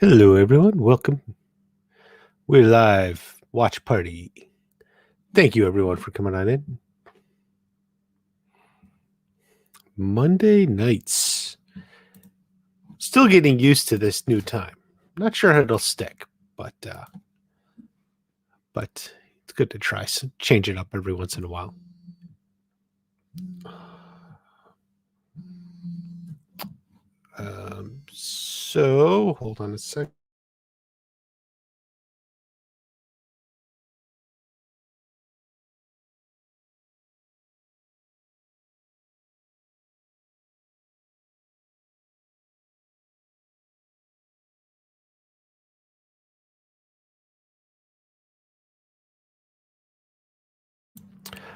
Hello, everyone. Welcome. We're live. Watch party. Thank you, everyone, for coming on in. Monday nights. Still getting used to this new time. Not sure how it'll stick, but it's good to try. So change it up every once in a while. So hold on a sec.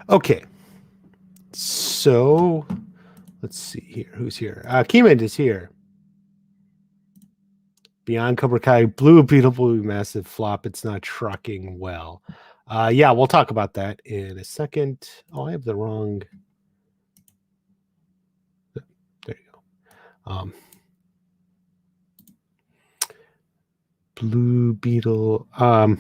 Okay. So let's see here. Who's here? Keeman is here. Beyond Cobra Kai, Blue Beetle will be massive flop. It's not trucking well. Yeah, we'll talk about that in a second. Oh, I have the wrong. There you go. Blue Beetle. The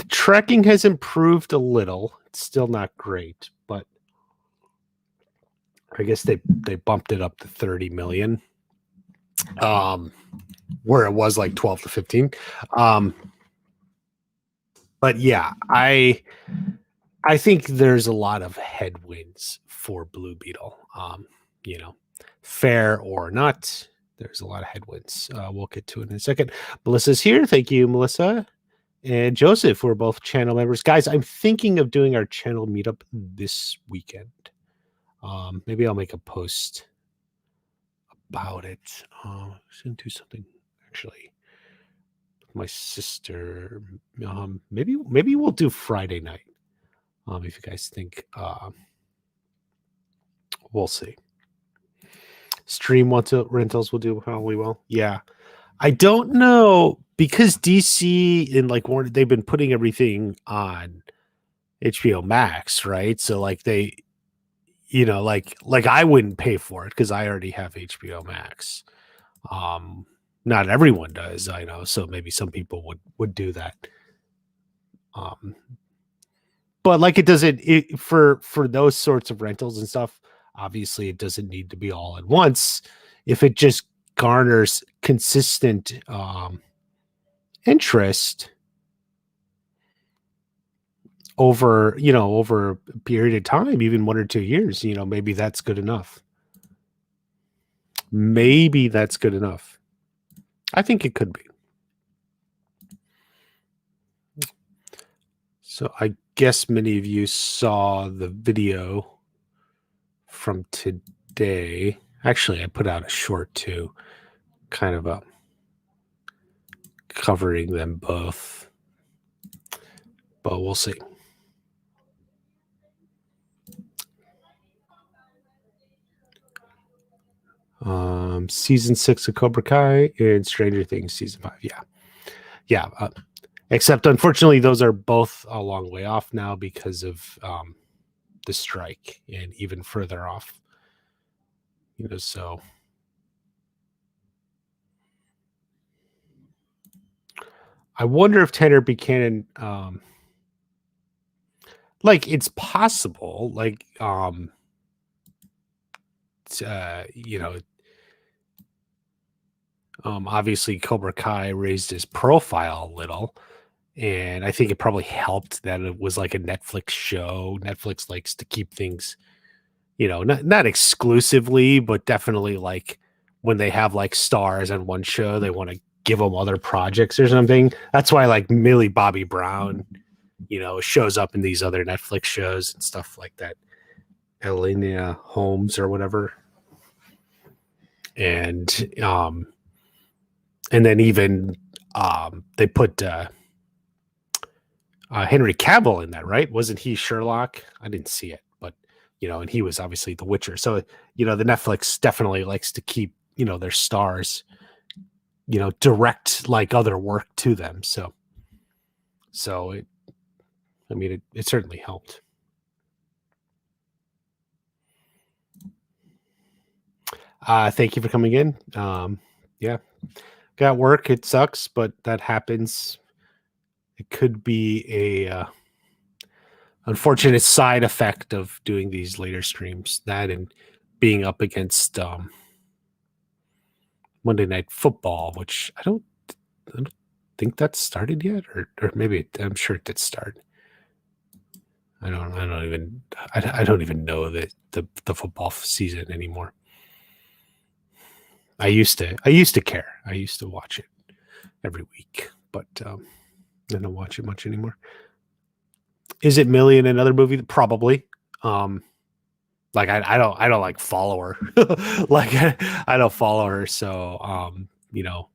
tracking has improved a little. It's still not great, but I guess they bumped it up to 30 million. Where it was like 12 to 15. But yeah, I think there's a lot of headwinds for Blue Beetle. Fair or not, there's a lot of headwinds. We'll get to it in a second. Melissa's here. Thank you, Melissa. And Joseph, we're both channel members. Guys, I'm thinking of doing our channel meetup this weekend. Maybe I'll make a post about it. I was going to do something, actually, with my sister. Maybe we'll do Friday night. If you guys think, we'll see. Stream rentals will do probably well. Yeah, I don't know, because DC and like Warner, they've been putting everything on HBO Max, right? So like they, like I wouldn't pay for it because I already have HBO Max. Not everyone does, I know. So maybe some people would do that. But like it doesn't for those sorts of rentals and stuff. Obviously, it doesn't need to be all at once. If it just garners consistent interest over a period of time, even 1 or 2 years, maybe that's good enough. Maybe that's good enough. I think it could be. So I guess many of you saw the video from today. Actually, I put out a short too, kind of covering them both, but we'll see. Season 6 of Cobra Kai and Stranger Things season 5. Yeah. Except unfortunately, those are both a long way off now because of the strike, and even further off. So I wonder if Tanner Buchanan, like it's possible, like obviously Cobra Kai raised his profile a little, and I think it probably helped that it was like a Netflix show. Netflix likes to keep things, not exclusively, but definitely like when they have like stars on one show, they want to give them other projects or something. That's why like Millie Bobby Brown, shows up in these other Netflix shows and stuff like that. Elena Holmes or whatever. And then even they put Henry Cavill in that, right? Wasn't he Sherlock? I didn't see it, but and he was obviously The Witcher. So the Netflix definitely likes to keep their stars, direct like other work to them. So it certainly helped. Thank you for coming in. Yeah. got work. It sucks, but that happens. It could be a unfortunate side effect of doing these later streams. That and being up against Monday Night Football, which I don't think that's started yet, or maybe I'm sure it did start. I don't even know the football season anymore. I used to care. I used to watch it every week, but I don't watch it much anymore. Is it Millie in another movie? Probably. Like I don't like follow her. Like I don't follow her, so you know,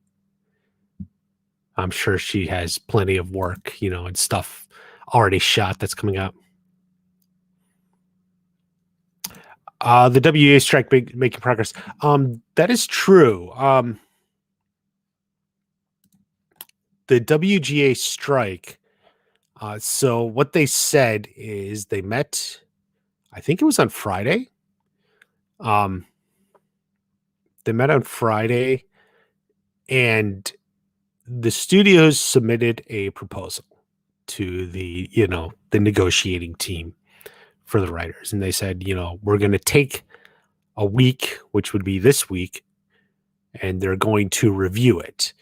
I'm sure she has plenty of work, you know, and stuff already shot that's coming out. The WA strike making progress. That is true. The WGA strike. So what they said is they met, I think it was on Friday. They met on Friday, and the studios submitted a proposal to the negotiating team for the writers, and they said, we're going to take a week, which would be this week, and they're going to review it.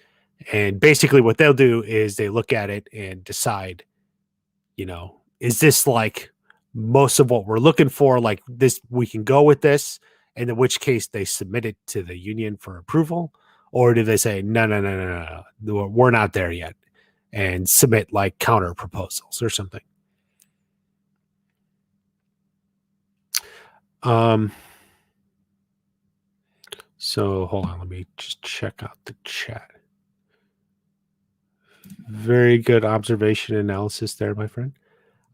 And basically what they'll do is they look at it and decide, is this like most of what we're looking for? Like this, we can go with this, and in which case they submit it to the union for approval, or do they say, no, we're not there yet, and submit like counter proposals or something? So hold on, let me just check out the chat. Very good observation analysis there, my friend.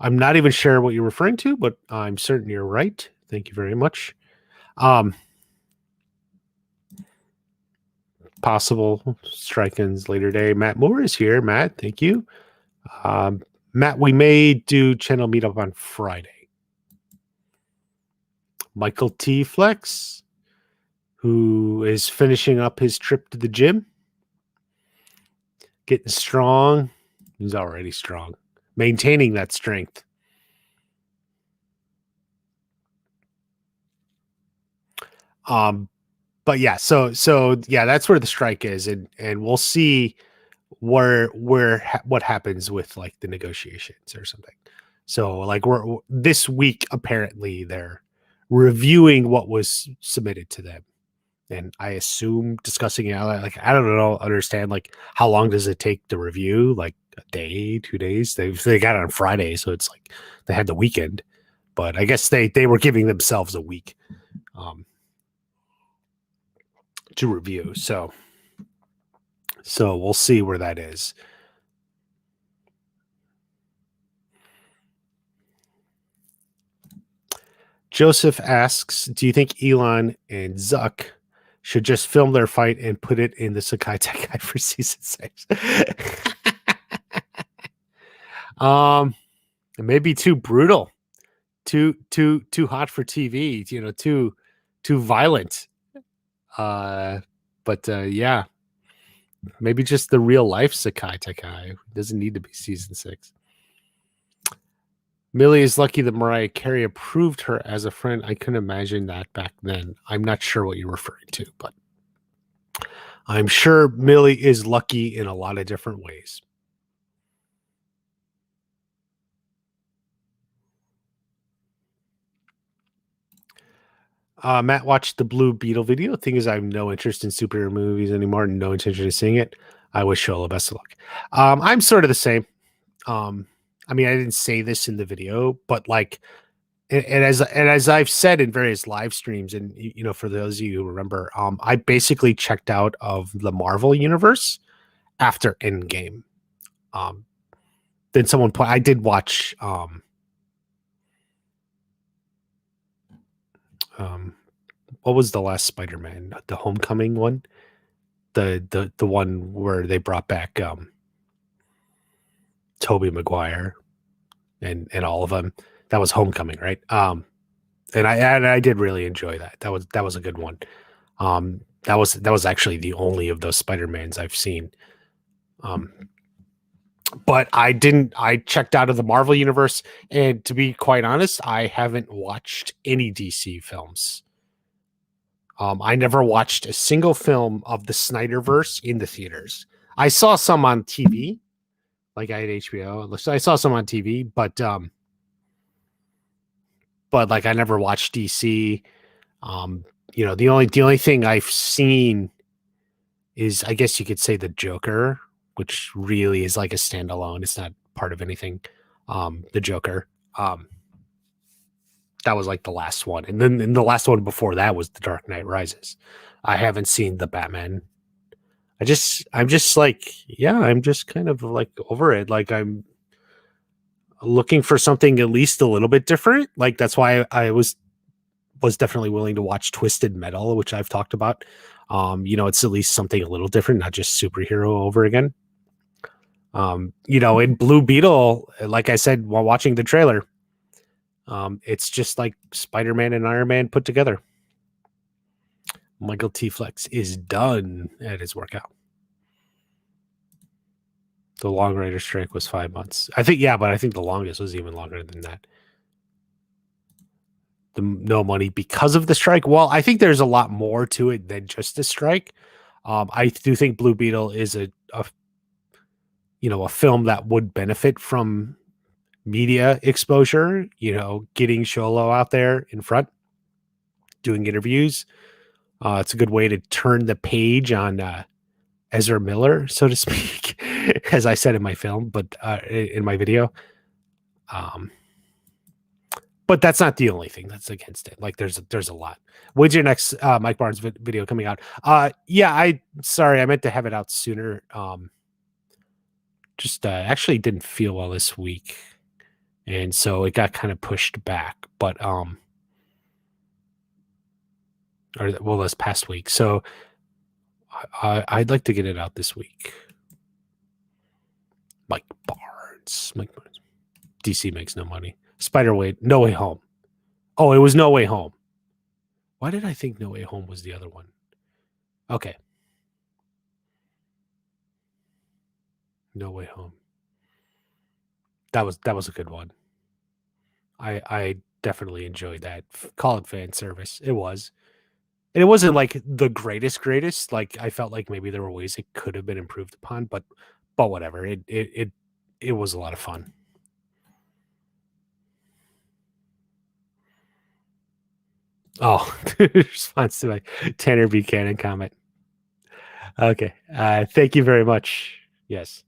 I'm not even sure what you're referring to, but I'm certain you're right. Thank you very much. Possible strike-ins later day. Matt Moore is here. Matt, thank you. Matt, we may do channel meetup on Friday. Michael T. Flex, who is finishing up his trip to the gym. Getting strong. He's already strong. Maintaining that strength. But yeah, so yeah, that's where the strike is, and we'll see what happens with like the negotiations or something. So like we're this week, apparently they're reviewing what was submitted to them, and I assume discussing it out. Like I don't know, understand like how long does it take to review? Like a day, 2 days? They got it on Friday, so it's like they had the weekend. But I guess they were giving themselves a week to review. So we'll see where that is. Joseph asks, do you think Elon and Zuck should just film their fight and put it in the Sakai Tekai for season 6? It may be too brutal, too hot for TV, too violent. But yeah, maybe just the real life Sakai Tekai. It doesn't need to be season 6. Millie is lucky that Mariah Carey approved her as a friend. I couldn't imagine that back then. I'm not sure what you're referring to, but I'm sure Millie is lucky in a lot of different ways. Matt watched the Blue Beetle video. The thing is, I have no interest in superhero movies anymore, and no intention of seeing it. I wish Xolo best of luck. I'm sort of the same. I mean, I didn't say this in the video, but like, and as I've said in various live streams, and for those of you who remember, I basically checked out of the Marvel universe after Endgame. Then someone I did watch what was the last Spider-Man? The Homecoming one? The one where they brought back Tobey Maguire and all of them. That was Homecoming, right? And I did really enjoy that. That was a good one. That was actually the only of those Spider-Mans I've seen. But I checked out of the Marvel universe, and to be quite honest, I haven't watched any DC films. I never watched a single film of the Snyderverse in the theaters. I saw some on TV, like I had HBO. So I saw some on TV, but like I never watched DC. The only thing I've seen is, I guess you could say, the Joker, which really is like a standalone. It's not part of anything. The Joker. That was like the last one. And then the last one before that was The Dark Knight Rises. I haven't seen the Batman. I'm just like, yeah, I'm just kind of like over it. Like I'm looking for something at least a little bit different. Like that's why I was definitely willing to watch Twisted Metal, which I've talked about. It's at least something a little different, not just superhero over again. In Blue Beetle, like I said while watching the trailer, it's just like Spider-Man and Iron Man put together. Michael T. Flex is done at his workout. The long writer strike was 5 months. I think, yeah, but I think the longest was even longer than that. No money because of the strike. Well, I think there's a lot more to it than just the strike. I do think Blue Beetle is a film that would benefit from media exposure. Getting Xolo out there in front, doing interviews. It's a good way to turn the page on Ezra Miller, so to speak, as I said in my film, but in my video. But that's not the only thing that's against it. Like there's a lot. When's your next Mike Barnes video coming out? Sorry, I meant to have it out sooner. Just actually didn't feel well this week, and so it got kind of pushed back. But this past week. So I'd like to get it out this week. Mike Barnes. DC makes no money. No Way Home. Oh, it was No Way Home. Why did I think No Way Home was the other one? Okay. No Way Home. That was a good one. I definitely enjoyed that. Call it fan service. It was. And it wasn't like the greatest. Like I felt like maybe there were ways it could have been improved upon, but whatever. It was a lot of fun. Oh, response to my Tanner Buchanan comment. Okay. Thank you very much. Yes.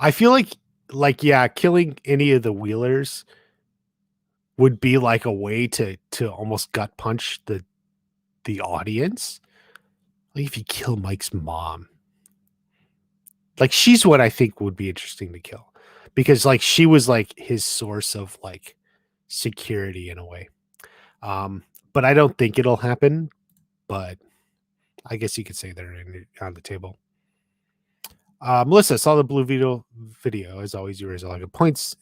I feel like yeah, killing any of the Wheelers would be like a way to almost gut punch the audience. Like if you kill Mike's mom, like she's what I think would be interesting to kill, because like she was like his source of like security in a way. But I don't think it'll happen. But I guess you could say they're on the table. Melissa, saw the Blue Beetle video. As always, you raise a lot of good points.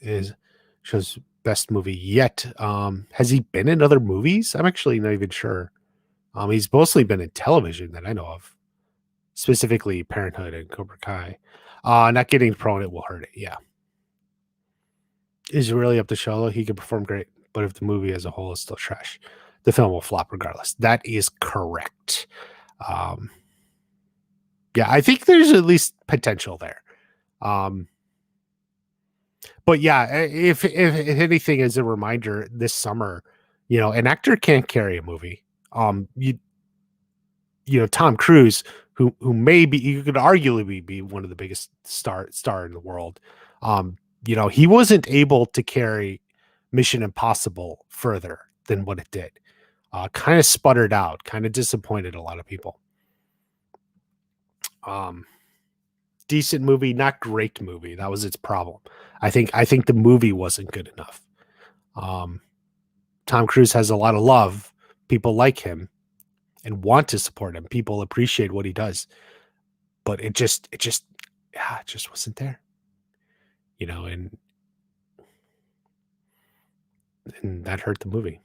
Shows best movie yet. Has he been in other movies? I'm actually not even sure. He's mostly been in television that I know of, specifically Parenthood and Cobra Kai. Not getting prone, it will hurt it. Yeah. Is it really up to Xolo? He can perform great, but if the movie as a whole is still trash, the film will flop regardless. That is correct. Yeah, I think there's at least potential there. But yeah, if anything, as a reminder, this summer, an actor can't carry a movie. Tom Cruise, who maybe you could arguably be one of the biggest star in the world. He wasn't able to carry Mission Impossible further than what it did. Kind of sputtered out, kind of disappointed a lot of people. Decent movie, not great movie. That was its problem. I think the movie wasn't good enough. Tom Cruise has a lot of love. People like him and want to support him. People appreciate what he does. but it just wasn't there, and that hurt the movie.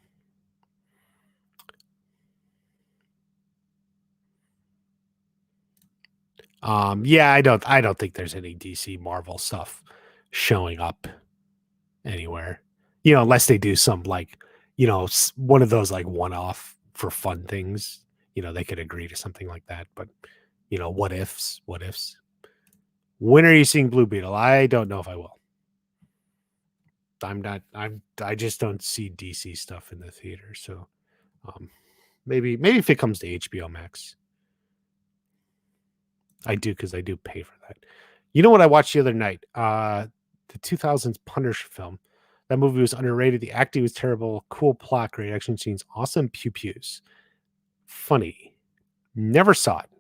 Yeah, I don't think there's any DC Marvel stuff showing up anywhere, unless they do some like, one of those like one-off for fun things, they could agree to something like that. But, what ifs. When are you seeing Blue Beetle? I don't know if I will. I just don't see DC stuff in the theater. So, maybe if it comes to HBO Max. I do, because I do pay for that. You know what I watched the other night? The 2000s Punisher film. That movie was underrated. The acting was terrible. Cool plot, great action scenes, awesome pew pews. Funny. Never saw it.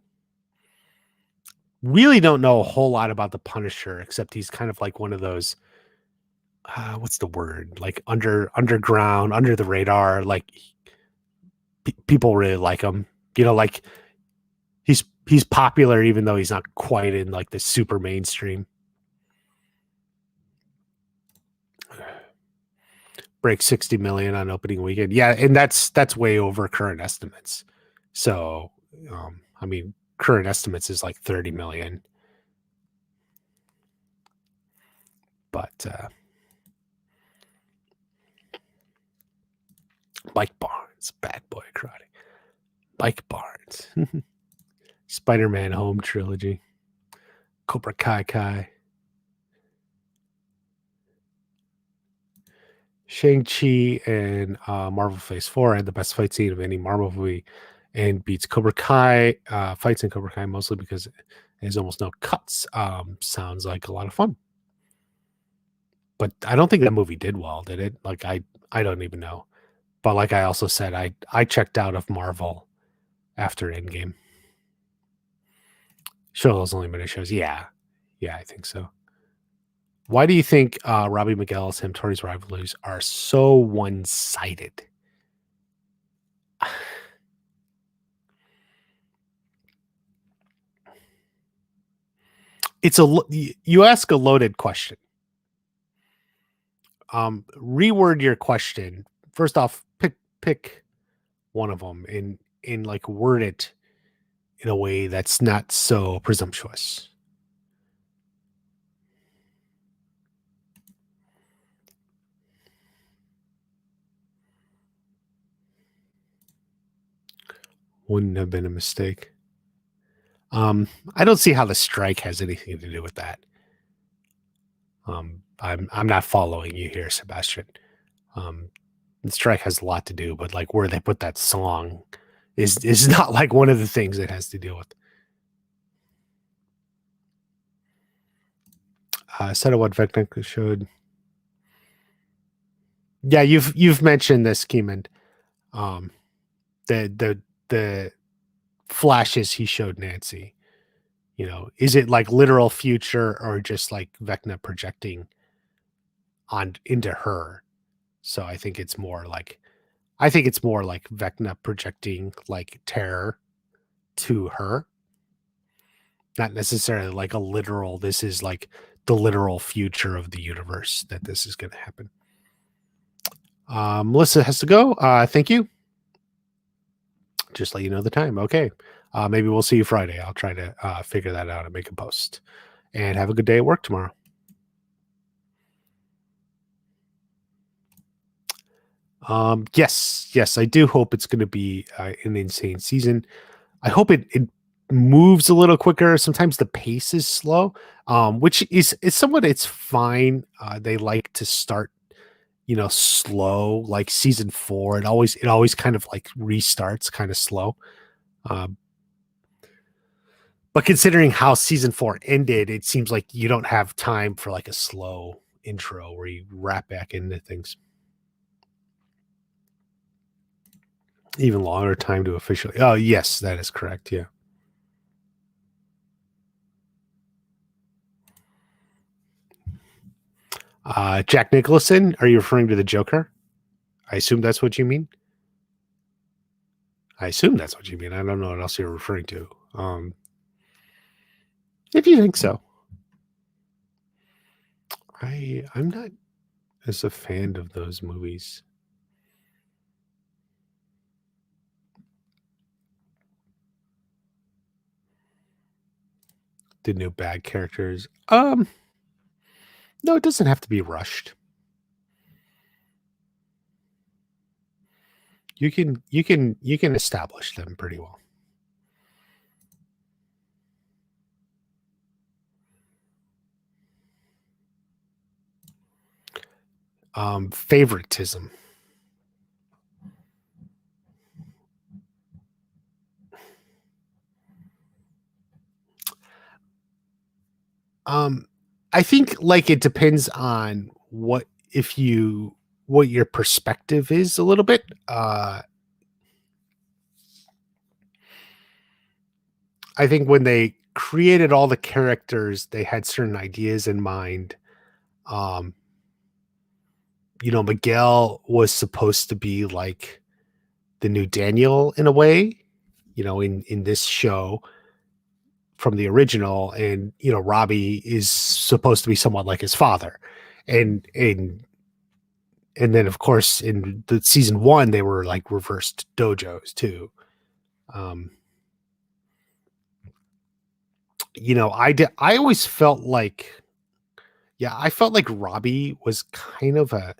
Really don't know a whole lot about the Punisher, except he's kind of like one of those. What's the word? Like underground, under the radar. Like people really like him. Like he's popular, even though he's not quite in like the super mainstream. Break 60 million on opening weekend. Yeah, and that's way over current estimates. So, I mean, current estimates is like 30 million. But Mike Barnes, Bad Boy Karate. Mike Barnes. Spider-Man Home Trilogy. Cobra Kai. Shang-Chi and Marvel Phase 4 had the best fight scene of any Marvel movie and beats Cobra Kai. Fights in Cobra Kai mostly because there's almost no cuts. Sounds like a lot of fun. But I don't think that movie did well, did it? Like, I don't even know. But like I also said, I checked out of Marvel after Endgame. Show those only minute shows. Yeah, I think so. Why do you think Robbie McGill's Him Tori's rivalries are so one-sided? You ask a loaded question. Reword your question. First off, pick one of them and like word it in a way that's not so presumptuous. Wouldn't have been a mistake. I don't see how the strike has anything to do with that. I'm not following you here, Sebastian. The strike has a lot to do, but like where they put that song is not like one of the things it has to deal with. Said what Vecna showed. Yeah, you've mentioned this, Keeman. The flashes he showed Nancy. Is it like literal future or just like Vecna projecting on into her? So I think it's more like Vecna projecting like terror to her, not necessarily like a literal. This is like the literal future of the universe that this is going to happen. Melissa has to go. Thank you. Just let you know the time. Okay. Maybe we'll see you Friday. I'll try to figure that out and make a post. And have a good day at work tomorrow. Yes, I do hope it's going to be an insane season. I hope it moves a little quicker. Sometimes the pace is slow, which is somewhat, it's fine. They like to start, slow, like season 4. It always kind of like restarts kind of slow. But considering how season 4 ended, it seems like you don't have time for like a slow intro where you wrap back into things. Even longer time to officially. Oh, yes, that is correct. Yeah. Jack Nicholson, are you referring to the Joker? I assume that's what you mean. I don't know what else you're referring to. If you think so. I'm not as a fan of those movies. The new bad characters. No, it doesn't have to be rushed. You can establish them pretty well. Favoritism. I think like it depends on what your perspective is a little bit. I think when they created all the characters, they had certain ideas in mind. Um, Miguel was supposed to be like the new Daniel in a way, in this show from the original, and Robbie is supposed to be somewhat like his father, and then of course in the season 1 they were like reversed dojos too. I always felt like, yeah, I felt like Robbie was kind of a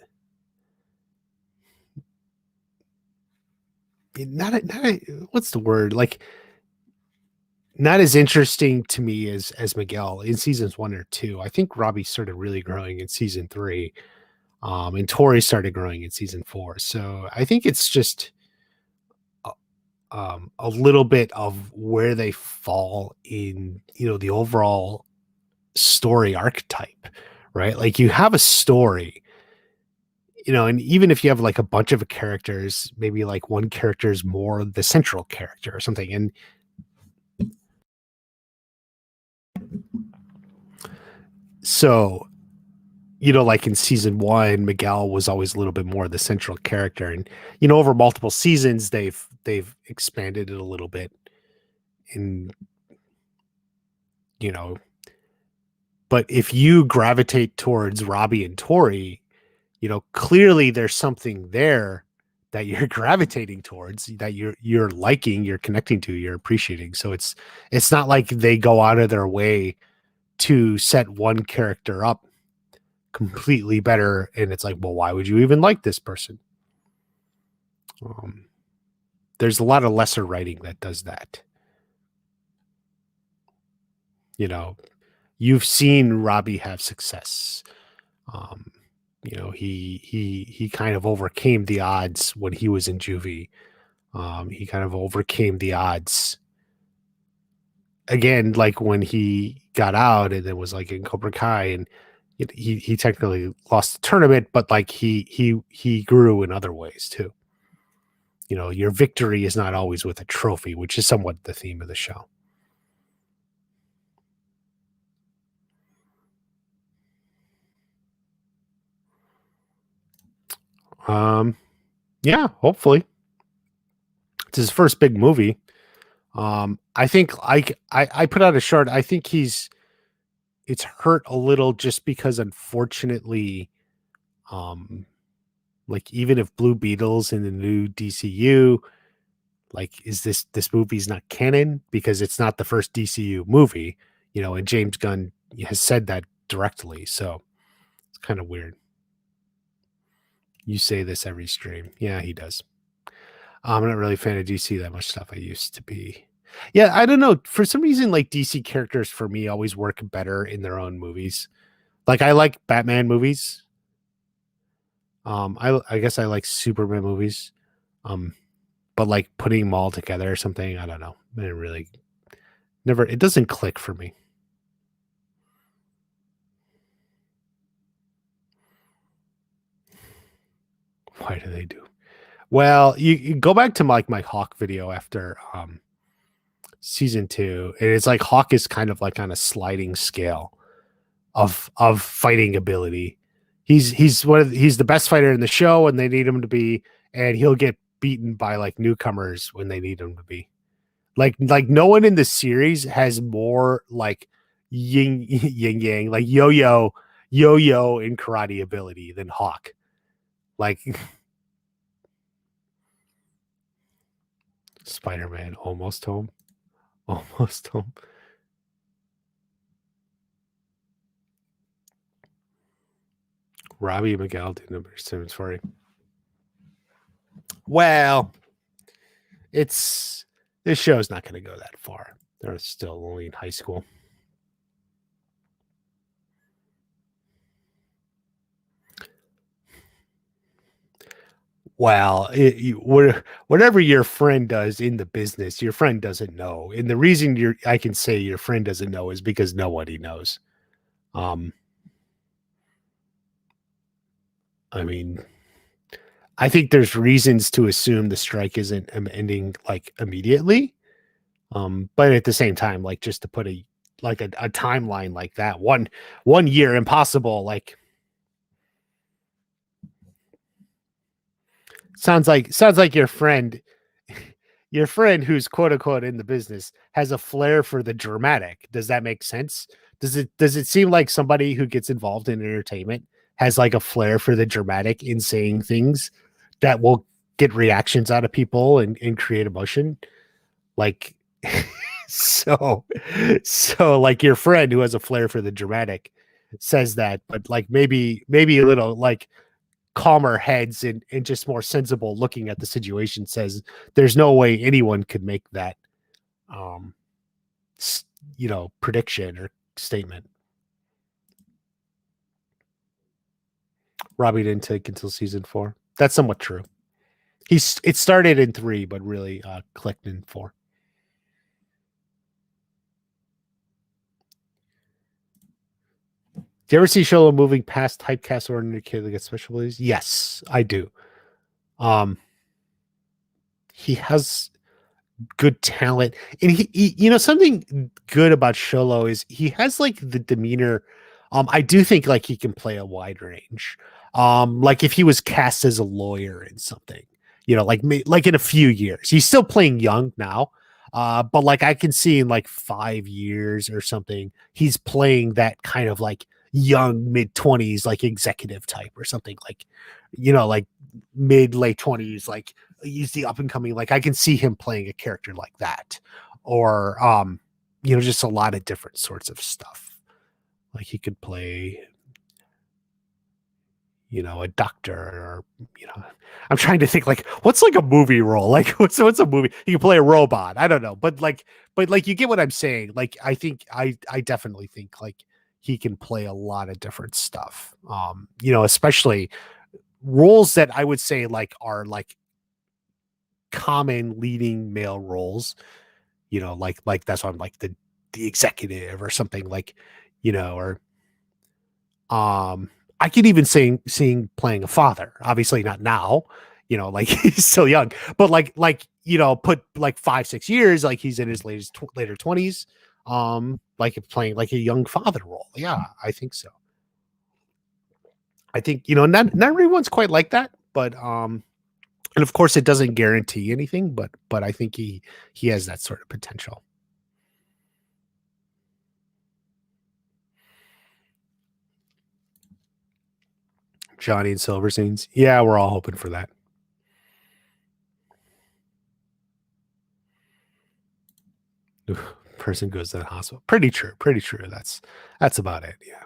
not a what's the word, like not as interesting to me as Miguel in seasons 1 or 2. I think Robbie started really growing in season 3, and Tori started growing in season 4. So I think it's just a little bit of where they fall in the overall story archetype, right? Like you have a story, and even if you have like a bunch of characters, maybe like one character is more the central character or something, and so like in season 1 Miguel was always a little bit more the central character, and over multiple seasons they've expanded it a little bit, and but if you gravitate towards Robbie and Tori, clearly there's something there that you're gravitating towards, that you're liking, you're connecting to, you're appreciating. So it's not like they go out of their way to set one character up completely better, and it's like, well, why would you even like this person? There's a lot of lesser writing that does that. You've seen Robbie have success. He kind of overcame the odds when he was in juvie. He kind of overcame the odds again, like when he got out and it was like in Cobra Kai, and he technically lost the tournament, but like he grew in other ways too. Your victory is not always with a trophy, which is somewhat the theme of the show. Yeah, hopefully. It's his first big movie. I think I put out a short. I think it's hurt a little just because unfortunately, like even if Blue Beetle's in the new DCU, like this movie's not canon because it's not the first DCU movie, and James Gunn has said that directly. So it's kind of weird. You say this every stream. Yeah, he does. I'm not really a fan of DC that much stuff I used to be. Yeah, I don't know. For some reason, like DC characters for me always work better in their own movies. Like I like Batman movies. I guess I like Superman movies. But like putting them all together or something, I don't know. It doesn't click for me. Why do they do? Well, you go back to like my Hawk video after season 2, and it's like Hawk is kind of like on a sliding scale of fighting ability. He's the best fighter in the show when they need him to be, and he'll get beaten by like newcomers when they need him to be. Like no one in the series has more like yin yang, like yo-yo in karate ability than Hawk. Like Spider-Man almost home. Almost home. Robbie Miguel did number Simmons for you. Well, this show's not going to go that far. They're still only in high school. Well, whatever your friend does in the business, your friend doesn't know. And the reason I can say your friend doesn't know is because nobody knows. I mean, I think there's reasons to assume the strike isn't ending like immediately. But at the same time, like just to put a timeline like that, one year impossible, like sounds like your friend who's quote unquote in the business has a flair for the dramatic. Does that make sense? Does it seem like somebody who gets involved in entertainment has like a flair for the dramatic in saying things that will get reactions out of people and create emotion? Like so like your friend who has a flair for the dramatic says that, but like maybe a little like calmer heads and just more sensible looking at the situation says there's no way anyone could make that prediction or statement. Robbie didn't take until season 4. That's somewhat true. It started in 3 but really clicked in 4. Do you ever see Xolo moving past typecast ordinary kid that gets special abilities? Yes, I do. He has good talent, and he something good about Xolo is he has like the demeanor. I do think like he can play a wide range. Like if he was cast as a lawyer in something, like in a few years, he's still playing young now. But like I can see in like 5 years or something, he's playing that kind of like young mid-20s like executive type or something, like like mid-late 20s, like he's the up and coming, like I can see him playing a character like that, or just a lot of different sorts of stuff. Like he could play a doctor, or I'm trying to think like what's like a movie role, like what's a movie you can play a robot, I don't know, but like you get what I'm saying. Like I think I definitely think like he can play a lot of different stuff, especially roles that I would say like are like common leading male roles, like that's why I'm like the executive or something, like or I could even seeing playing a father, obviously not now, like he's still young, but like put like 5-6 years, like he's in his later 20s, like playing like a young father role. Yeah, I think so. I think not everyone's quite like that, but and of course it doesn't guarantee anything, but I think he has that sort of potential. Johnny and Silverstein's. Yeah, we're all hoping for that. Person goes to the hospital. Pretty true. That's about it. Yeah.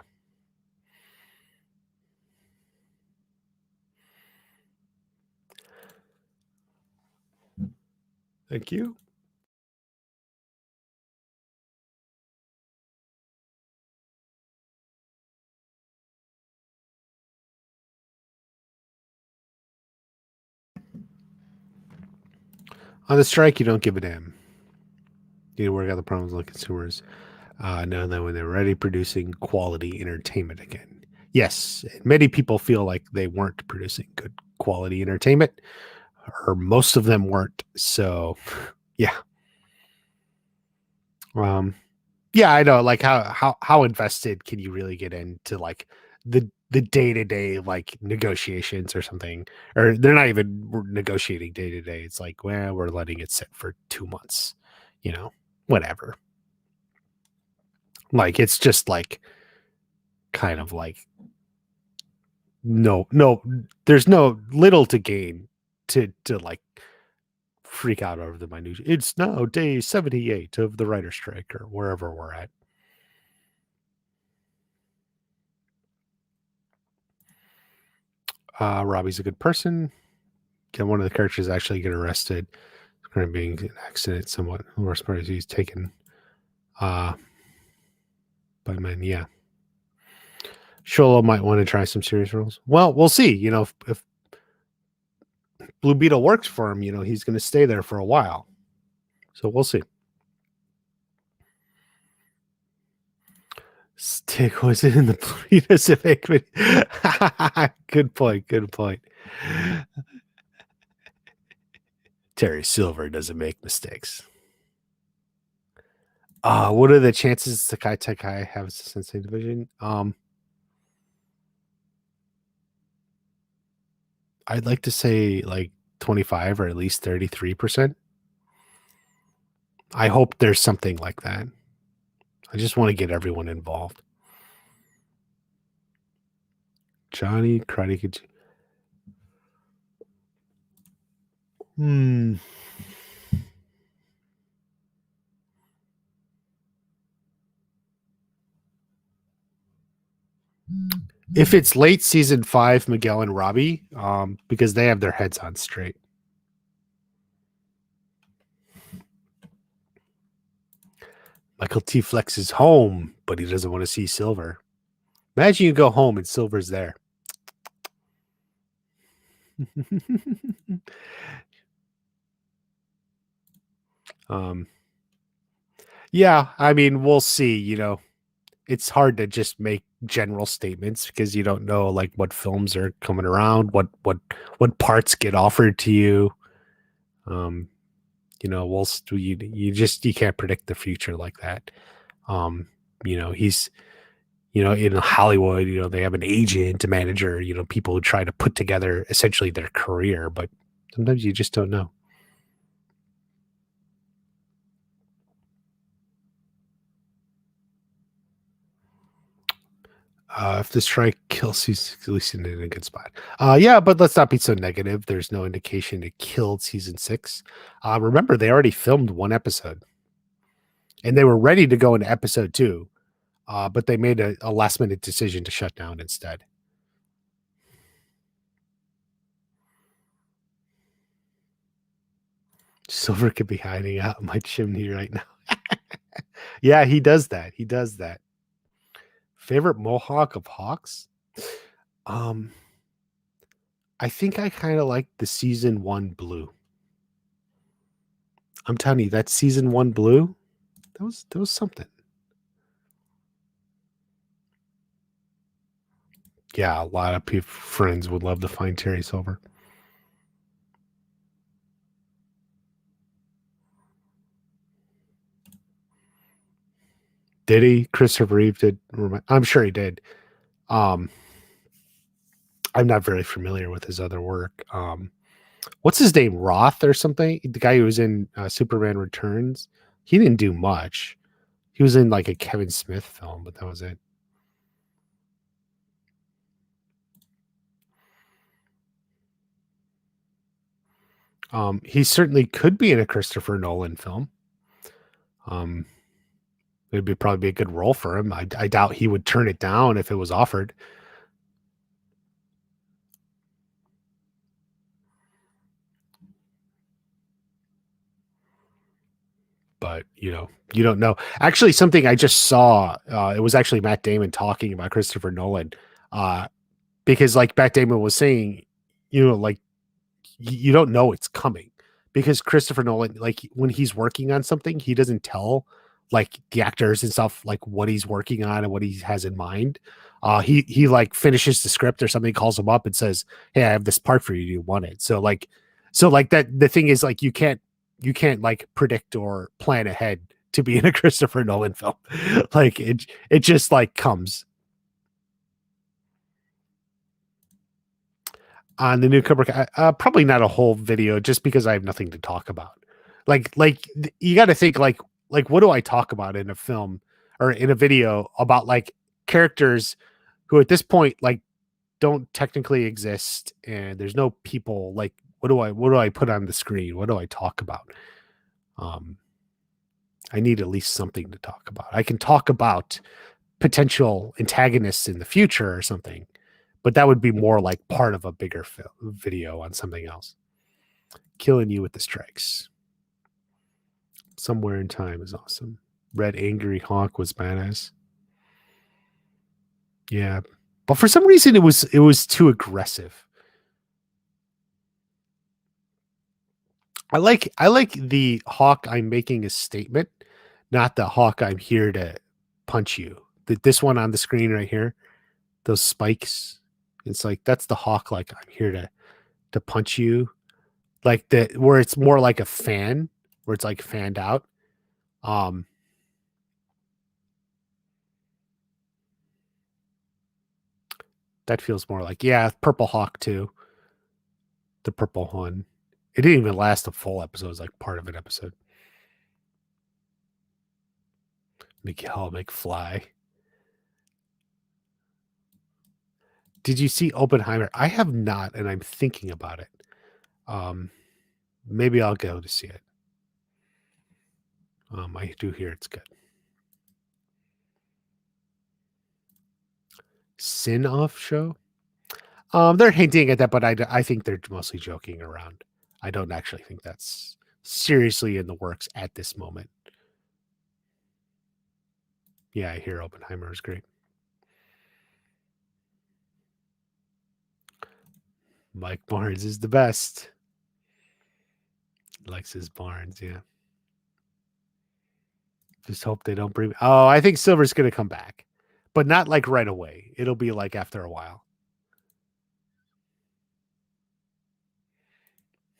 Thank you. On the strike, you don't give a damn. You need to work out the problems with consumers. Know that when they're ready, producing quality entertainment again. Yes, many people feel like they weren't producing good quality entertainment, or most of them weren't. So, yeah. Yeah, I know. Like how invested can you really get into like the day-to-day like negotiations or something, or they're not even negotiating day to day. It's like, well, we're letting it sit for 2 months, whatever. Like it's just like kind of like no, there's no little to gain to like freak out over the minutiae. It's now day 78 of the writer strike or wherever we're at. Robbie's a good person. One of the characters actually get arrested. Current being an accident, somewhat. The worst part is he's taken by men. Yeah. Xolo might want to try some serious roles. Well, we'll see. You know, if Blue Beetle works for him, you know, he's going to stay there for a while. So we'll see. Stick was it in the Blue Pacific? Good point. Good point. Terry Silver doesn't make mistakes. What are the chances Sakai Takai has a sensei division? I'd like to say like 25 or at least 33%. I hope there's something like that. I just want to get everyone involved. Johnny Karate Kid. If it's late season 5, Miguel and Robbie, because they have their heads on straight. Michael T. Flex is home, but he doesn't want to see Silver. Imagine you go home and Silver's there. Yeah, I mean, we'll see. You know, it's hard to just make general statements because you don't know like what films are coming around, what parts get offered to you. You know, you can't predict the future like that. You know, he's, you know, in Hollywood, you know, they have an agent, a manager, you know, people who try to put together essentially their career, but sometimes you just don't know. If the strike kills season 6, at least in a good spot. Yeah, but let's not be so negative. There's no indication it killed season 6. Remember, they already filmed one episode, and they were ready to go into episode 2, but they made a last minute decision to shut down instead. Silver could be hiding out in my chimney right now. Yeah, he does that. He does that. Favorite Mohawk of Hawks? I think I kind of like the season 1 blue. I'm telling you, that season 1 blue, that was something. Yeah, a lot of friends would love to find Terry Silver. Did he? Christopher Reeve did. I'm sure he did. I'm not very familiar with his other work. What's his name? Roth or something? The guy who was in Superman Returns. He didn't do much. He was in like a Kevin Smith film, but that was it. He certainly could be in a Christopher Nolan film. It'd probably be a good role for him. I doubt he would turn it down if it was offered. But you know, you don't know. Actually, something I just saw, it was actually Matt Damon talking about Christopher Nolan, because like Matt Damon was saying, you know, like you don't know it's coming because Christopher Nolan, like when he's working on something, he doesn't tell like the actors and stuff like what he's working on and what he has in mind. He like finishes the script or something, calls him up and says, "Hey, I have this part for you. Do you want it?" So like that. The thing is, like you can't like predict or plan ahead to be in a Christopher Nolan film. Like it just like comes. On the new Cobra Kai, probably not a whole video just because I have nothing to talk about. Like you got to think like what do I talk about in a film or in a video about like characters who at this point like don't technically exist, and there's no people. Like, what do I put on the screen? What do I talk about? Um, I need at least something to talk about. I can talk about potential antagonists in the future or something, but that would be more like part of a bigger video on something else. Killing you with the strikes. Somewhere in Time is awesome. Red Angry Hawk was badass. Yeah, but for some reason it was too aggressive. I like the Hawk I'm making a statement, not the Hawk I'm here to punch you. This one on the screen right here, those spikes. It's like that's the Hawk like I'm here to punch you. Like the where it's more like a fan, where it's like fanned out. Um that feels more like, yeah, Purple Hawk too. The purple one. It didn't even last a full episode. It was like part of an episode. Miguel McFly. Did you see Oppenheimer? I have not, and I'm thinking about it. Maybe I'll go to see it. I do hear it's good. Sin-off show? They're hinting at that, but I think they're mostly joking around. I don't actually think that's seriously in the works at this moment. Yeah, I hear Oppenheimer is great. Mike Barnes is the best. Likes his Barnes, yeah. Just hope they don't bring. Oh, I think Silver's gonna come back, but not like right away. It'll be like after a while.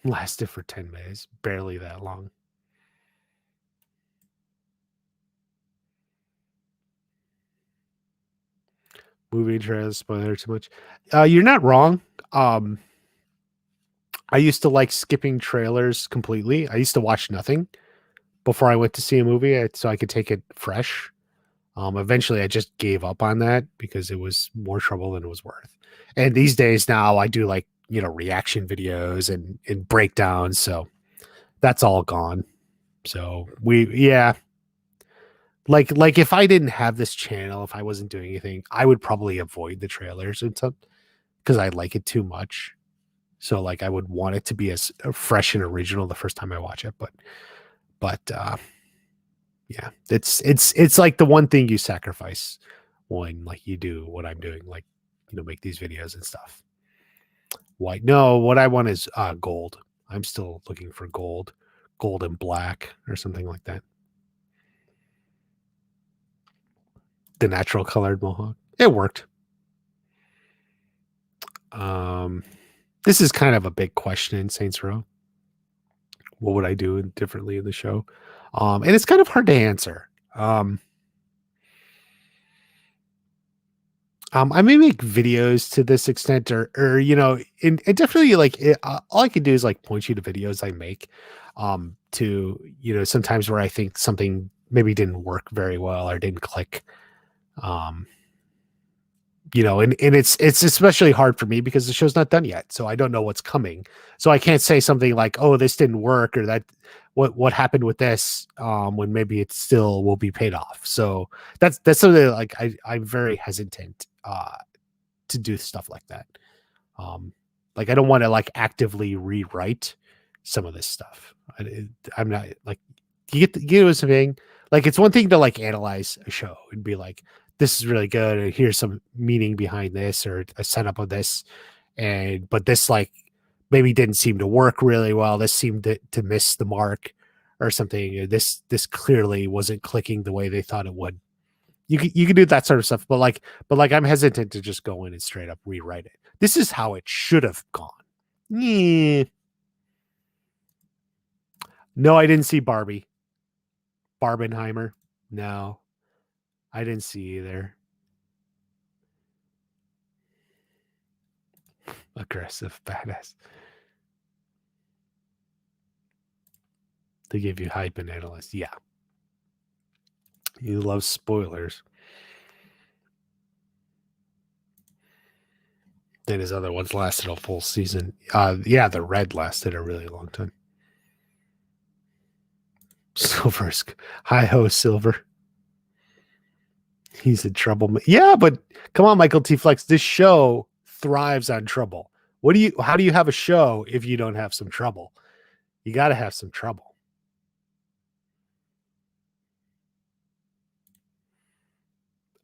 Lasted for 10 minutes, barely that long. Movie trailers spoiler too much. You're not wrong. I used to like skipping trailers completely. I used to watch nothing before I went to see a movie, so I could take it fresh. Eventually, I just gave up on that because it was more trouble than it was worth. And these days now, I do like reaction videos and breakdowns. So that's all gone. So like if I didn't have this channel, if I wasn't doing anything, I would probably avoid the trailers and stuff because I like it too much. So like I would want it to be as fresh and original the first time I watch it, but yeah, it's like the one thing you sacrifice when like you do what I'm doing, like make these videos and stuff. White, no, what I want is gold. I'm still looking for gold and black or something like that. The natural colored mohawk. It worked. This is kind of a big question in Saints Row. What would I do differently in the show? And it's kind of hard to answer. I may make videos to this extent, or and definitely like all I can do is like point you to videos I make, to sometimes where I think something maybe didn't work very well or didn't click, um, and it's especially hard for me because the show's not done yet, so I don't know what's coming, so I can't say something like, oh, this didn't work, or that what happened with this, when maybe it still will be paid off. So that's something like I'm very hesitant to do stuff like that. Like I don't want to like actively rewrite some of this stuff. I'm not like, you get what I'm saying? Like it's one thing to like analyze a show and be like, this is really good, or here's some meaning behind this, or a setup of this, but this like maybe didn't seem to work really well. This seemed to miss the mark or something. This clearly wasn't clicking the way they thought it would. You can do that sort of stuff, but like I'm hesitant to just go in and straight up rewrite it. This is how it should have gone. Yeah. No, I didn't see Barbie. Barbenheimer. No, I didn't see either. Aggressive badass. They give you hype and analyst. Yeah. You love spoilers. Then his other ones lasted a full season. Yeah, the red lasted a really long time. Silver's hi ho Silver. He's in trouble. Yeah, but come on, Michael T. Flex. This show thrives on trouble. How do you have a show if you don't have some trouble? You got to have some trouble.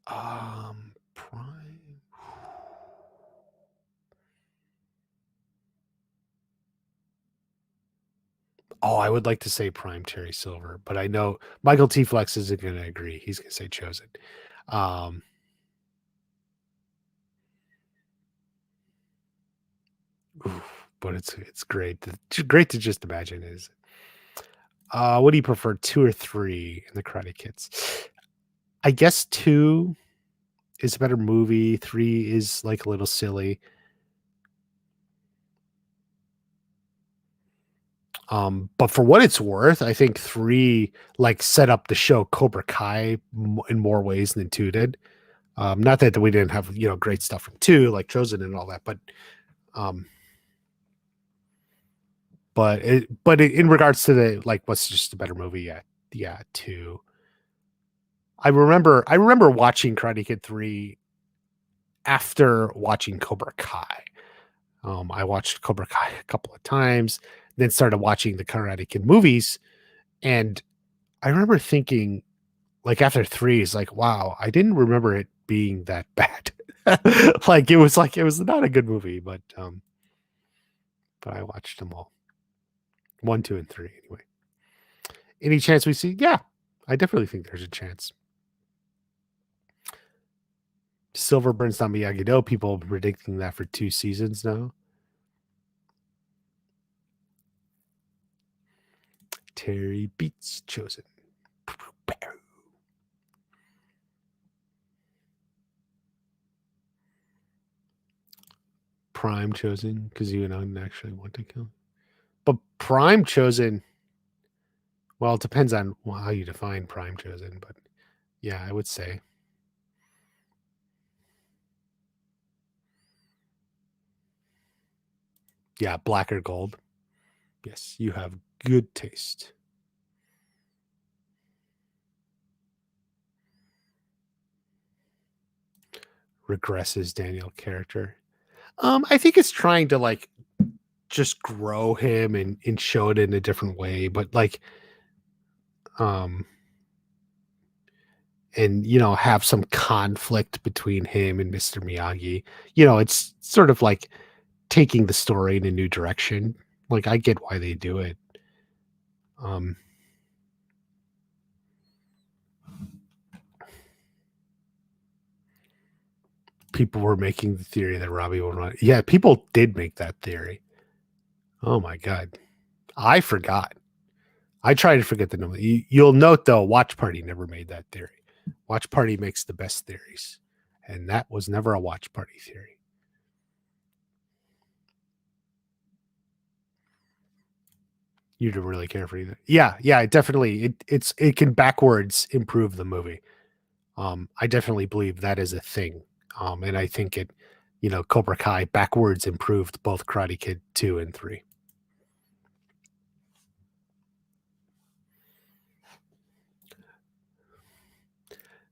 Prime. Oh, I would like to say Prime Terry Silver, but I know Michael T. Flex isn't going to agree. He's going to say Chosen. But it's great. It's great to just imagine. Is what do you prefer, 2 or 3 in the Karate Kids? I guess 2 is a better movie. 3 is like a little silly. But for what it's worth, I think 3 like set up the show Cobra Kai in more ways than 2 did. Not that we didn't have great stuff from 2 like Chosen and all that, but in regards to the like what's just a better movie, yeah, 2. I remember watching Karate Kid 3 after watching Cobra Kai. I watched Cobra Kai a couple of times, then started watching the Karate Kid movies, and I remember thinking, like after 3, is like, wow, I didn't remember it being that bad. It was not a good movie, but I watched them all, 1, 2, and 3 anyway. Any chance we see? Yeah, I definitely think there's a chance. Silver burns down Miyagi-Do. People predicting that for 2 seasons now. Terry beats Chosen. Prime Chosen because you don't actually want to kill. But Prime Chosen, well, it depends on how you define Prime Chosen. But yeah, I would say. Yeah, black or gold. Yes, you have good taste. Regresses Daniel character. I think it's trying to like just grow him and show it in a different way, but like and have some conflict between him and Mr. Miyagi. It's sort of like taking the story in a new direction. Like I get why they do it. People were making the theory that Robbie would run. Yeah, people did make that theory. Oh my god, I forgot. I try to forget the number. You'll note though, Watch Party never made that theory. Watch Party makes the best theories, and that was never a Watch Party theory. You don't really care for either. Yeah, it definitely it can backwards improve the movie. I definitely believe that is a thing. And I think Cobra Kai backwards improved both Karate Kid 2 and 3.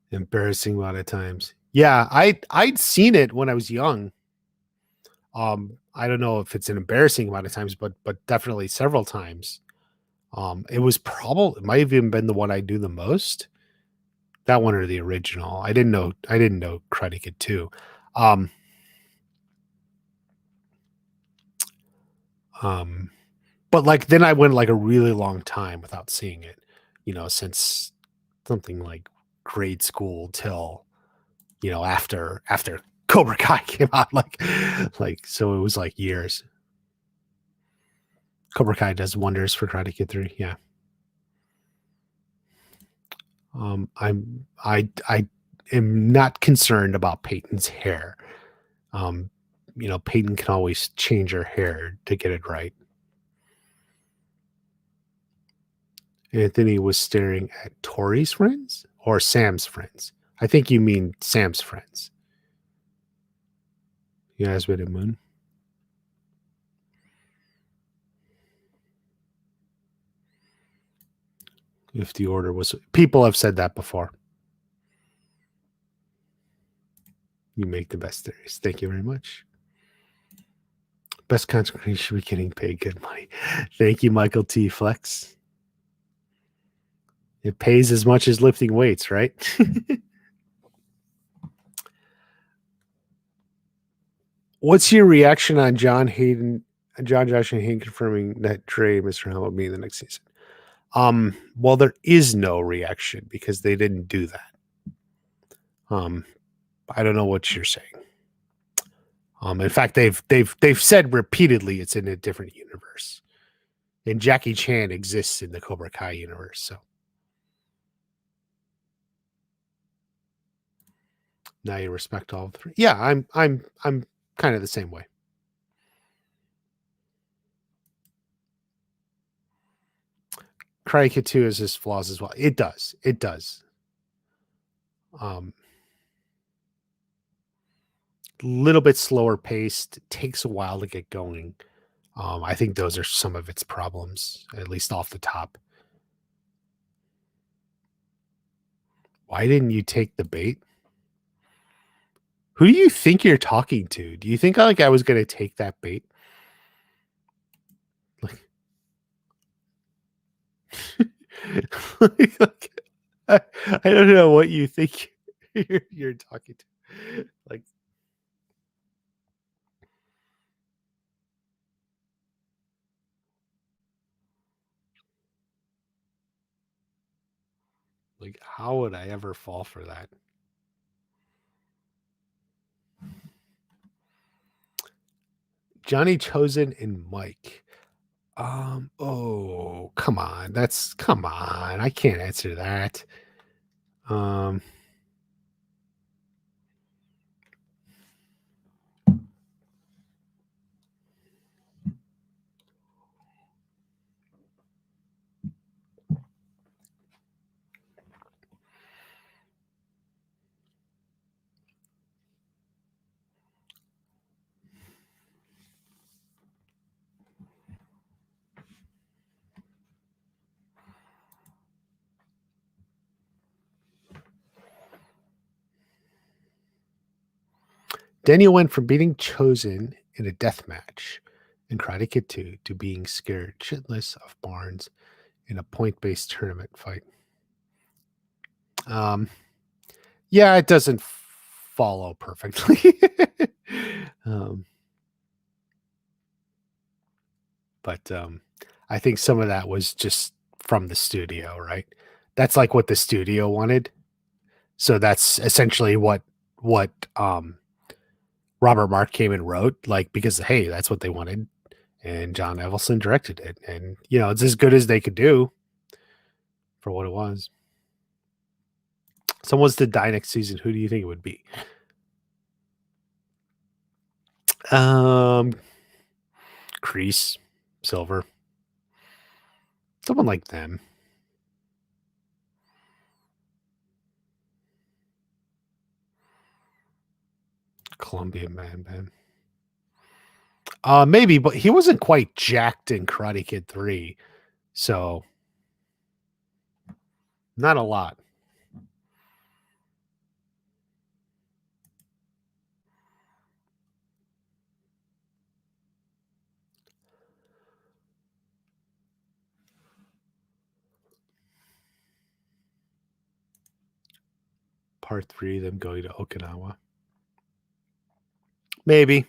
Embarrassing a lot of times. Yeah, I'd seen it when I was young. I don't know if it's an embarrassing amount of times, but definitely several times. It might have even been the one I do the most. That one or the original. I didn't know Karate Kid 2. But like then I went like a really long time without seeing it, since something like grade school till after Cobra Kai came out, like so it was like years. Cobra Kai does wonders for Karate Kid 3. Yeah. I am not concerned about Peyton's hair. Peyton can always change her hair to get it right. Anthony was staring at Tori's friends. or Sam's friends. I think you mean Sam's friends. Yasmin and Moon. If the order was, people have said that before. You make the best theories. Thank you very much. Best content creators should be getting paid good money. Thank you, Michael T. Flex. It pays as much as lifting weights, right? What's your reaction on John Josh and Hayden confirming that Trey and Mr. Helm will be in the next season? Well, there is no reaction because they didn't do that. I don't know what you're saying. In fact, they've said repeatedly it's in a different universe. And Jackie Chan exists in the Cobra Kai universe, so now you respect all three. Yeah, I'm kind of the same way. Karate Kid 2 has its flaws as well. It does. Little bit slower paced. It takes a while to get going. I think those are some of its problems, at least off the top. Why didn't you take the bait? Who do you think you're talking to? Do you think I was going to take that bait? I don't know what you think you're talking to. Like, how would I ever fall for that? Johnny Chosen and Mike. Oh, come on. Come on. I can't answer that. Daniel went from being chosen in a death match in Karate Kid 2 to being scared shitless of Barnes in a point-based tournament fight. Yeah, it doesn't follow perfectly. But I think some of that was just from the studio, right? That's like what the studio wanted. So that's essentially what Robert Mark came and wrote, like, because hey, that's what they wanted. And John Evelson directed it. And it's as good as they could do for what it was. Someone's to die next season. Who do you think it would be? Kreese, Silver. Someone like them. Colombian man. Maybe, but he wasn't quite jacked in Karate Kid 3. So not a lot. Part 3, them going to Okinawa. Maybe.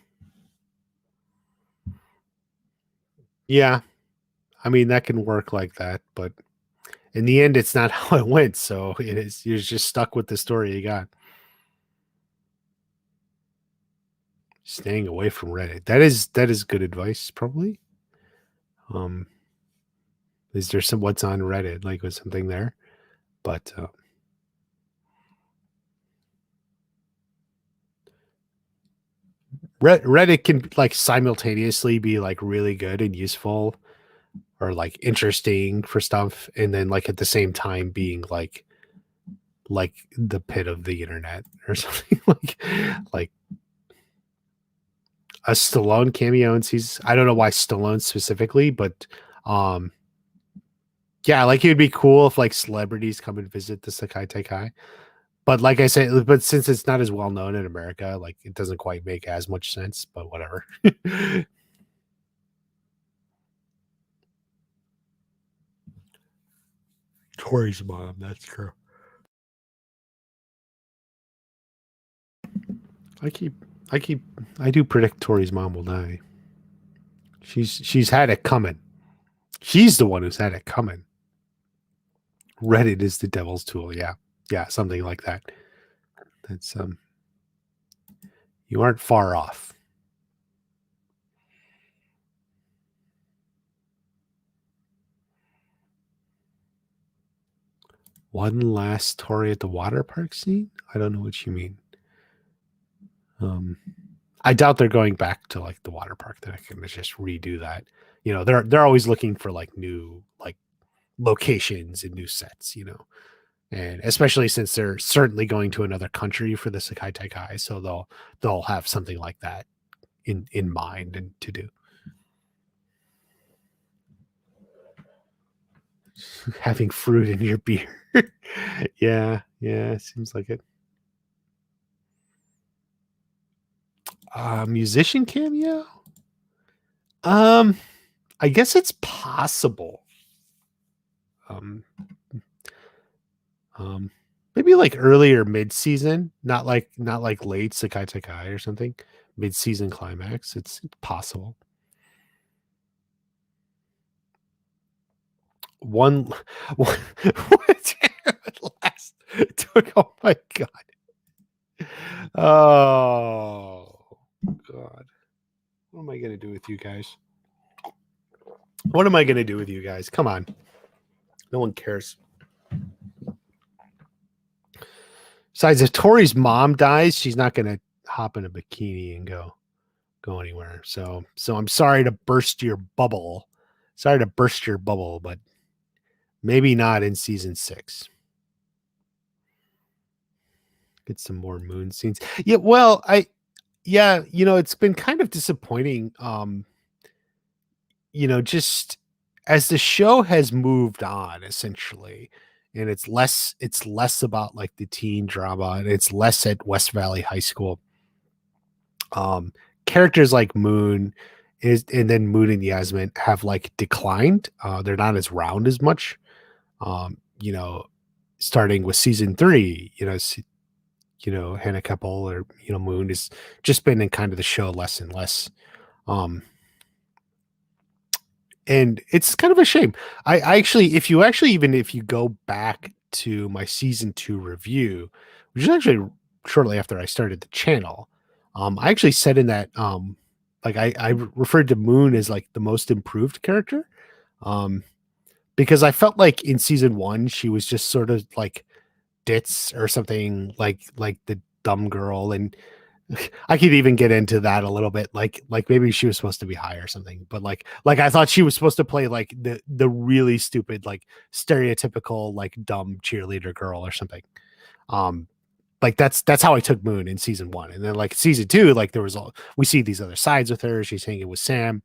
Yeah. I mean, that can work like that, but in the end, it's not how it went. So it is. You're just stuck with the story you got. Staying away from Reddit. That is good advice, probably. Is there some what's on Reddit? Like, was something there? But Reddit can like simultaneously be like really good and useful or like interesting for stuff, and then like at the same time being like like the pit of the internet or something like a Stallone cameo in season. I don't know why Stallone specifically, but yeah, like it would be cool if like celebrities come and visit the Sakai Taikai. But like I said, but since it's not as well known in America, like it doesn't quite make as much sense. But whatever. Tori's mom, that's true. I do predict Tori's mom will die. She's had it coming. She's the one who's had it coming. Reddit is the devil's tool. Yeah. Yeah, something like that. That's you aren't far off. One last Tori at the water park scene? I don't know what you mean. I doubt they're going back to like the water park. That I can just redo that. You know, they're always looking for like new like locations and new sets, you know. And especially since they're certainly going to another country for the Sakai Taikai, so they'll have something like that in mind and to do. Having fruit in your beer. Yeah, seems like it. Musician cameo? I guess it's possible. Maybe like earlier mid-season, not like late Sakai Takai or something. Mid-season climax. It's possible. One last oh my god. Oh god. What am I gonna do with you guys? What am I gonna do with you guys? Come on. No one cares. Besides, if Tori's mom dies, she's not gonna hop in a bikini and go anywhere. So I'm sorry to burst your bubble. Sorry to burst your bubble, but maybe not in season 6. Get some more moon scenes. Yeah, well, you know, it's been kind of disappointing. You know, just as the show has moved on, essentially, and it's less about like the teen drama, and it's less at West Valley High School. Characters like Moon and then Moon and Yasmin have like declined. They're not as round as much. You know, starting with season 3, Hannah Couple or Moon has just been in kind of the show less and less. And it's kind of a shame. I actually, if you go back to my season 2 review, which is actually shortly after I started the channel, I actually said in that, like I referred to Moon as like the most improved character, because I felt like in season 1 she was just sort of like ditz or something, like the dumb girl, and I could even get into that a little bit, like maybe she was supposed to be high or something, but like I thought she was supposed to play like the really stupid, like stereotypical, like dumb cheerleader girl or something. Like that's how I took Moon in season 1, and then like season 2, like we see these other sides with her. She's hanging with Sam.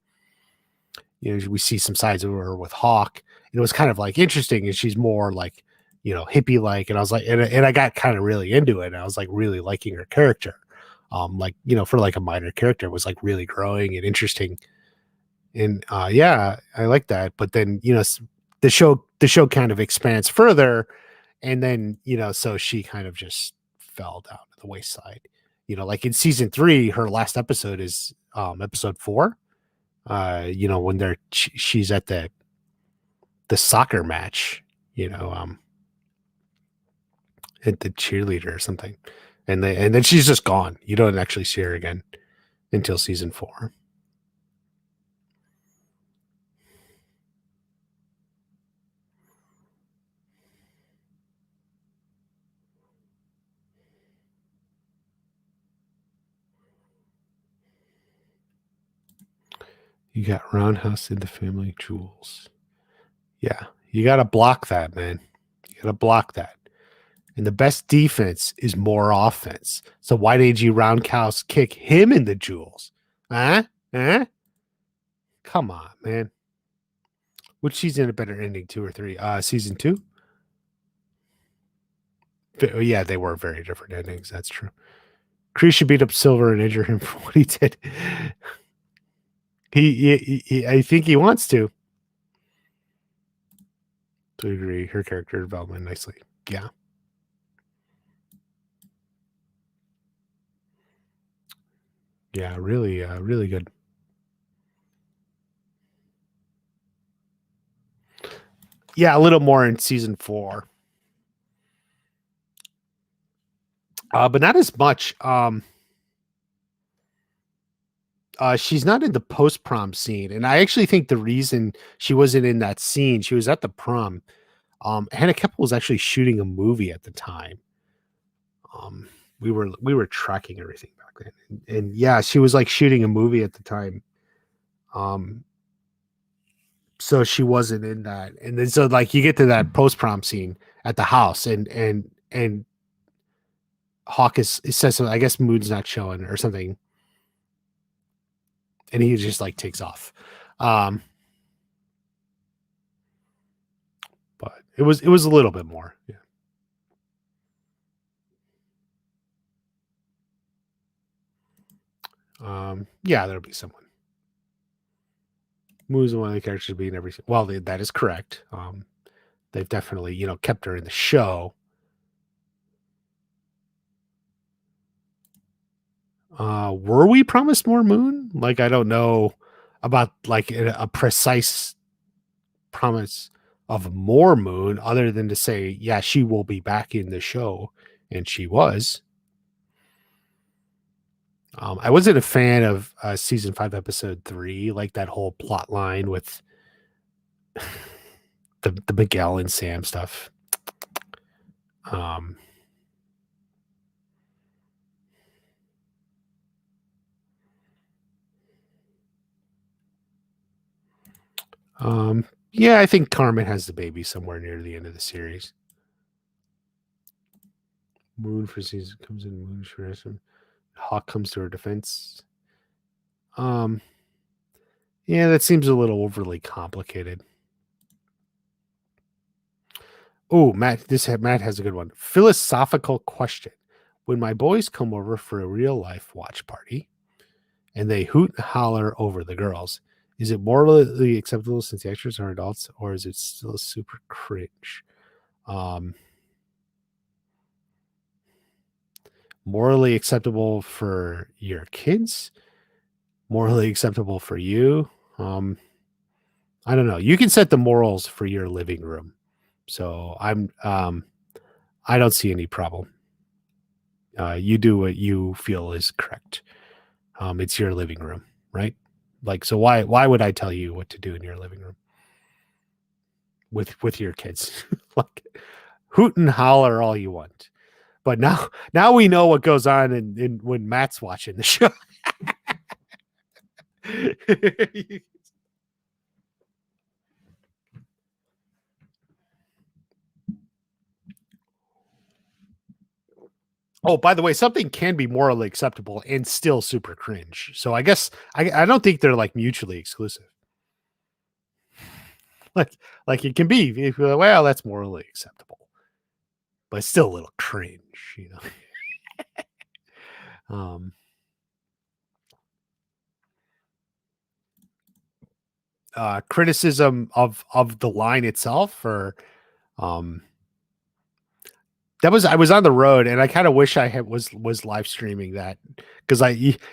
We see some sides of her with Hawk. It was kind of like interesting, and she's more like hippie like, and I was like, and I got kind of really into it, and I was like really liking her character. Like for like a minor character, it was like really growing and interesting, and yeah, I like that. But then the show kind of expands further, and then so she kind of just fell down to the wayside. Like in season 3, her last episode is episode 4. When she's at the soccer match, at the cheerleader or something, and then she's just gone. You don't actually see her again until season 4. You got Roundhouse in the Family Jewels. Yeah, you got to block that, man. You got to block that. And the best defense is more offense. So why did you roundhouse kick him in the jewels? Huh? Huh? Come on, man. Which season a better ending, 2 or 3? Season 2? Yeah, they were very different endings. That's true. Kreese should beat up Silver and injure him for what he did. I think he wants to. To agree, her character development nicely. Yeah. Yeah, really, really good. Yeah, a little more in season 4. But not as much. She's not in the post prom scene, and I actually think the reason she wasn't in that scene, she was at the prom. Hannah Keppel was actually shooting a movie at the time. We were tracking everything back then, and yeah, she was like shooting a movie at the time. So she wasn't in that, and then so like you get to that post prom scene at the house, and Hawk is it says something, I guess Moon's not showing or something, and he just like takes off. But it was a little bit more. Yeah. Yeah, there'll be someone. Moo's one of the characters being everything. Well, that is correct. They've definitely, kept her in the show. Were we promised more Moon? Like, I don't know about like a precise promise of more Moon, other than to say, yeah, she will be back in the show, and she was. I wasn't a fan of season 5, episode 3, like that whole plot line with the Miguel and Sam stuff. Yeah, I think Carmen has the baby somewhere near the end of the series. Moon for season comes in. Moon for Hawk comes to her defense. Yeah, that seems a little overly complicated. Oh, Matt has a good one. Philosophical question. When my boys come over for a real life watch party and they hoot and holler over the girls, is it morally acceptable since the actors are adults, or is it still super cringe? Morally acceptable for your kids? Morally acceptable for you? I don't know. You can set the morals for your living room. So I don't see any problem. You do what you feel is correct. It's your living room, right? Like, so why would I tell you what to do in your living room with your kids? Like, hoot and holler all you want, but now we know what goes on in when Matt's watching the show. Oh, by the way, something can be morally acceptable and still super cringe. So I guess I don't think they're like mutually exclusive. Like it can be, if you're like, well, that's morally acceptable, but it's still a little cringe, criticism of the line itself, or I was on the road, and I kind of wish I was live streaming that, because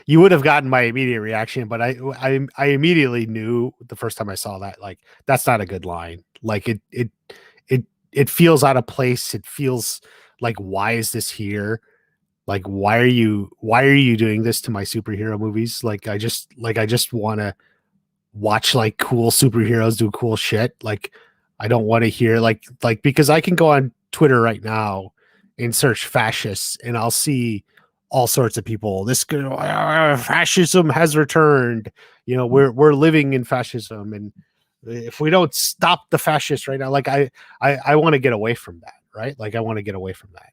you would have gotten my immediate reaction, but I immediately knew the first time I saw that, like, that's not a good line. Like it feels out of place. It feels like, why is this here? Like, why are you doing this to my superhero movies? Like I just want to watch like cool superheroes do cool shit. Like, I don't want to hear like because I can go on Twitter right now and search fascists, and I'll see all sorts of people. This fascism has returned. We're living in fascism, and if we don't stop the fascists right now, like I want to get away from that, right? Like I want to get away from that.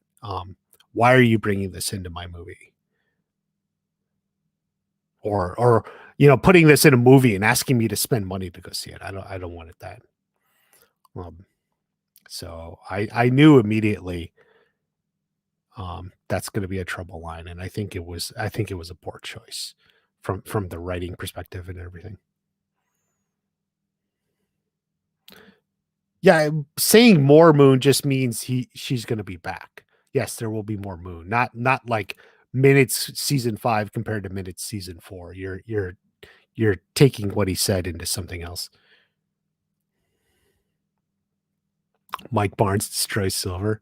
Why are you bringing this into my movie? Or putting this in a movie and asking me to spend money to go see it. I don't want it that. So I knew immediately that's going to be a trouble line, and I think it was a poor choice from the writing perspective and everything. Yeah, saying more Moon just means she's going to be back. Yes, there will be more Moon. Not like minutes season 5 compared to minutes season 4. You're taking what he said into something else. Mike Barnes destroys Silver.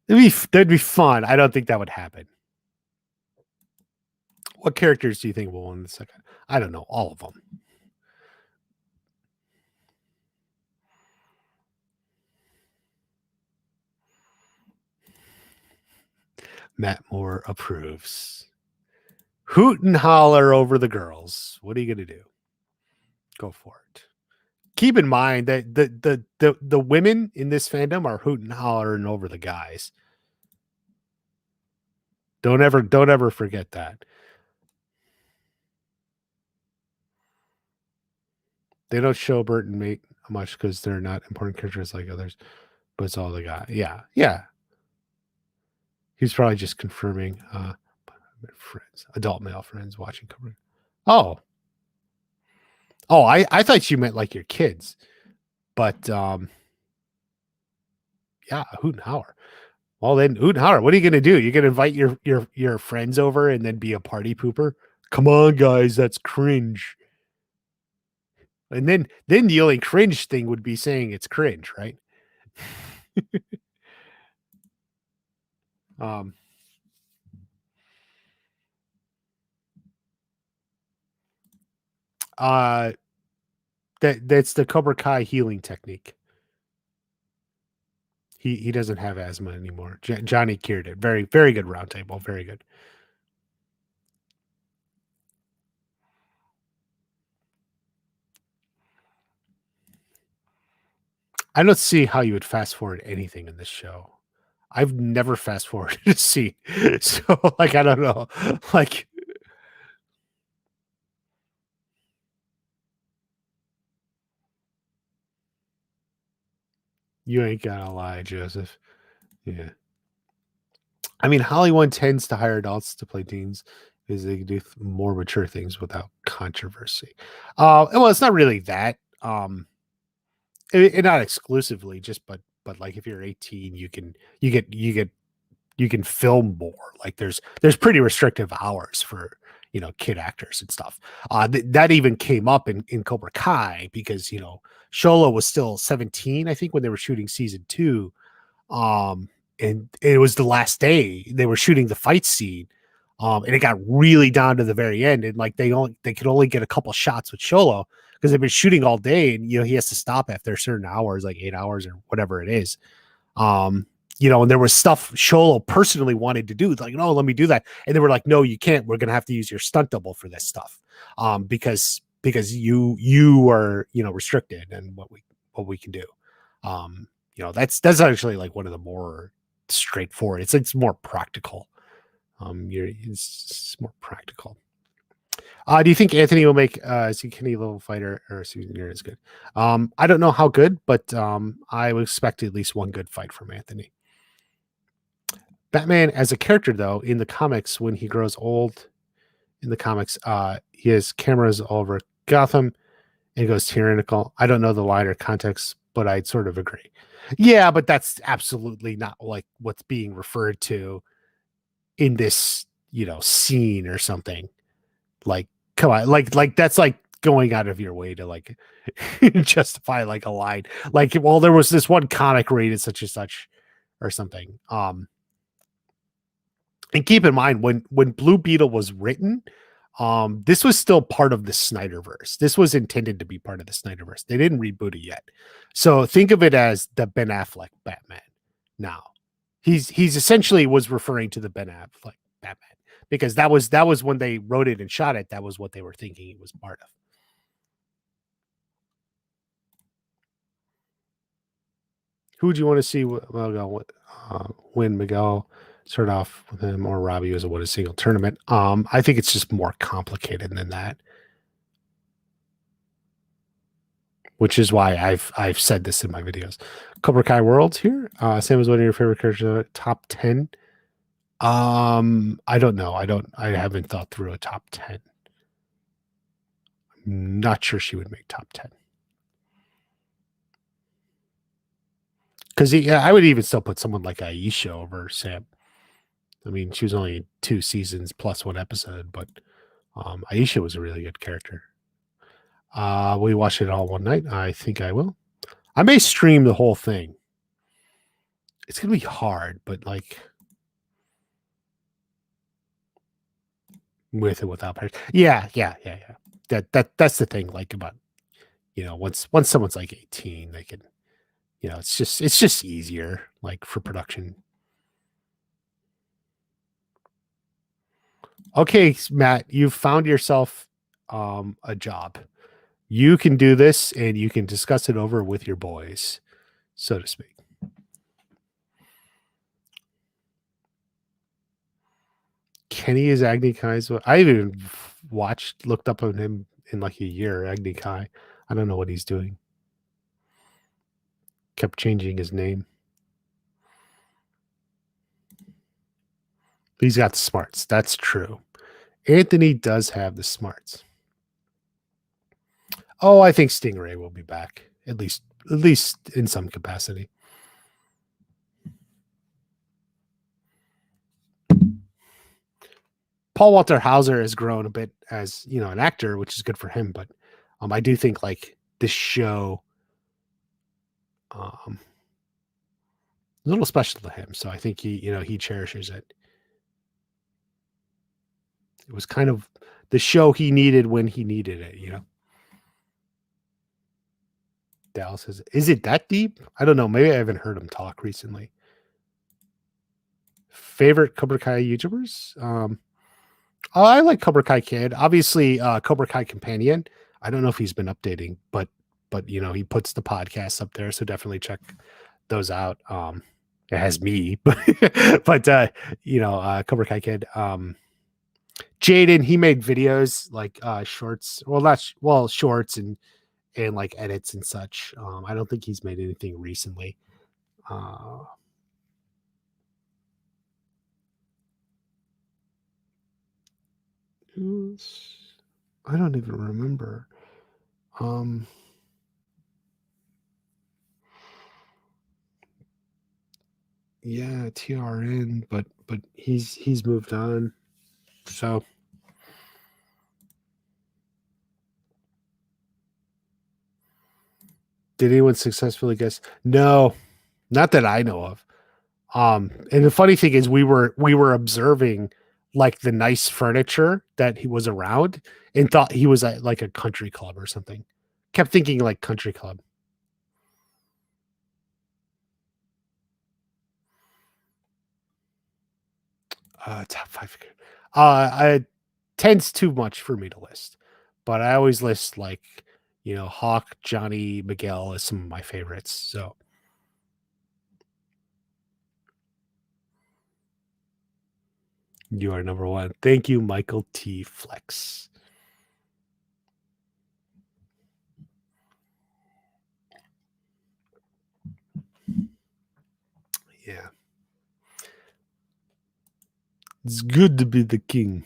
That'd be fun. I don't think that would happen. What characters do you think will win the second? I don't know. All of them. Matt Moore approves. Hoot and holler over the girls. What are you going to do? Go for it. Keep in mind that the women in this fandom are hooting and hollering over the guys. Don't ever forget that. They don't show Bert and Mate much because they're not important characters like others, but it's all the guy. Yeah. He's probably just confirming friends, adult male friends watching Cobra. Oh, I thought you meant like your kids, but yeah, hoot and holler. Well, then hoot and holler. What are you gonna do? You're gonna invite your friends over and then be a party pooper? Come on, guys, that's cringe. And then the only cringe thing would be saying it's cringe, right? That's the Cobra Kai healing technique. He doesn't have asthma anymore. Johnny cured it. Very, very good roundtable. Very good. I don't see how you would fast forward anything in this show. I've never fast forwarded a scene. So like I don't know. Like you ain't gonna lie, Joseph. Yeah. I mean, Hollywood tends to hire adults to play teens because they can do more mature things without controversy. Well, it's not really that. Not exclusively, just but like if you're 18, you can film more. Like there's pretty restrictive hours for kid actors and stuff. That even came up in Cobra Kai because Xolo was still 17, I think, when they were shooting season 2. And it was the last day they were shooting the fight scene. And it got really down to the very end, and like they could only get a couple shots with Xolo because they've been shooting all day, and he has to stop after certain hours, like 8 hours or whatever it is. And there was stuff Xolo personally wanted to do. Like, no, let me do that. And they were like, no, you can't. We're gonna have to use your stunt double for this stuff. Because you are restricted and what we can do. That's actually like one of the more straightforward. It's more practical. It's more practical. Do you think Anthony will make Kenny level fighter or Susan is good? I don't know how good, but I would expect at least one good fight from Anthony. Batman as a character, though, in the comics, when he grows old in the comics, he has cameras all over Gotham and goes tyrannical. I don't know the wider context, but I'd sort of agree. Yeah, but that's absolutely not like what's being referred to in this, scene or something. Like, come on, like that's like going out of your way to like justify like a line. Like, well, there was this one comic rated such and such or something. And keep in mind when Blue Beetle was written, this was still part of the Snyderverse. This was intended to be part of the Snyderverse. They didn't reboot it yet. So think of it as the Ben Affleck Batman. Now, he's essentially was referring to the Ben Affleck Batman because that was when they wrote it and shot it. That was what they were thinking it was part of. Who would you want to see win? Miguel start off with him or Robbie as a win a single tournament? I think it's just more complicated than that. Which is why I've said this in my videos. Cobra Kai Worlds here. Sam is one of your favorite characters. Top 10. I don't know. I haven't thought through a top 10. I'm not sure she would make top 10. Because I would even still put someone like Aisha over Sam. I mean, she was only in 2 seasons plus 1 episode, but Aisha was a really good character. We watched it all one night. I think I will. I may stream the whole thing. It's gonna be hard, but like with and without parents. Yeah. That's the thing. Like about once someone's like 18, they can it's just easier like for production. Okay, Matt, you've found yourself a job. You can do this and you can discuss it over with your boys, so to speak. Kenny is Agni Kai's. I haven't even looked up on him in like a year. Agni Kai. I don't know what he's doing. Kept changing his name. He's got the smarts. That's true. Anthony does have the smarts. Oh, I think Stingray will be back at least in some capacity. Paul Walter Hauser has grown a bit as an actor, which is good for him. But I do think like this show, a little special to him. So I think he cherishes it. It was kind of the show he needed when he needed it. Dallas says, is it that deep? I don't know. Maybe I haven't heard him talk recently. Favorite Cobra Kai YouTubers? I like Cobra Kai Kid. Obviously, Cobra Kai Companion. I don't know if he's been updating, but he puts the podcasts up there, so definitely check those out. It has me, but Cobra Kai Kid. Jaden, he made videos like shorts. Well, shorts and like edits and such. I don't think he's made anything recently. I don't even remember. Yeah, TRN, but he's moved on. So did anyone successfully guess? No, not that I know of. And the funny thing is we were observing like the nice furniture that he was around and thought he was at like a country club or something. Kept thinking like country club. Top 5. It tends too much for me to list, but I always list like, Hawk, Johnny, Miguel as some of my favorites. So you are number 1. Thank you, Michael T. Flex. Yeah. It's good to be the king.